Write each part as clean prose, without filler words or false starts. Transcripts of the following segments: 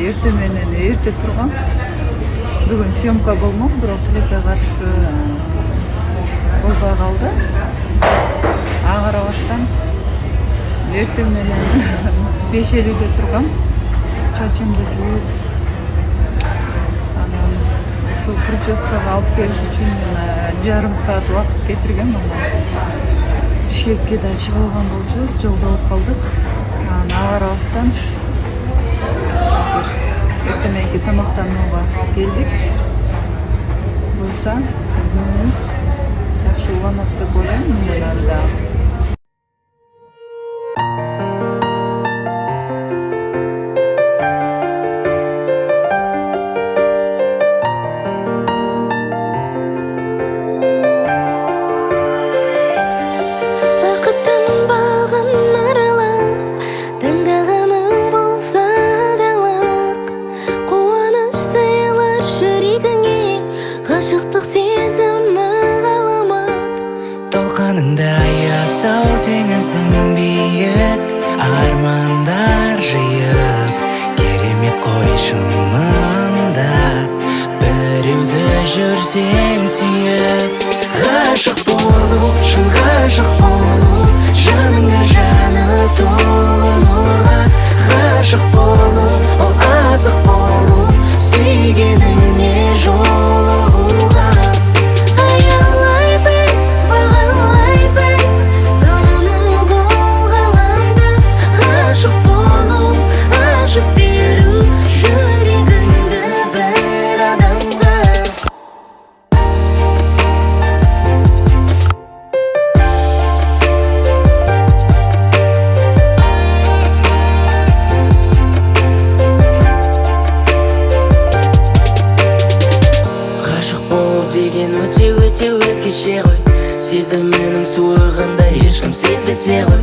эрте менен эрте тургам. Бүгүн съемка болмок, бирок тилекке каршы болбой калды. Ага карабастан эрте менен 5:50 тургам. Чачымды жууп, анан ушул прическага алып келиш үчүн жарым саат убакыт кетиргем. Анан Бишкекке да чыгып алган болчубуз, жолдо болуп калдык. Анан ага карабастан азыр эртең мененки тамактанууга келдик. Буюрса күнүбүз жакшы уланат деп ойлойм, мындан ары дагы. Гашыктык сезими галамат толконуңда аясау теңиздин бийик армандар жыйып керемет коюшунда бирөөдө жүрсең сүйүп гашык болуу шын гашык болуу жаныңда жаны толуу нурга гашык болуу ол азык болуу сүйгениңе жолугуга аялайбын багалайбын саны болгаланда гашык болуу ашып берүү жүрөгүңдү бир адамга. Деген өте өзгеше ғой сезімінің суығында ешкім сезбесе ғой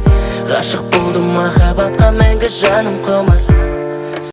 ғашық болдым махаббатқа мәңгі жаным құмар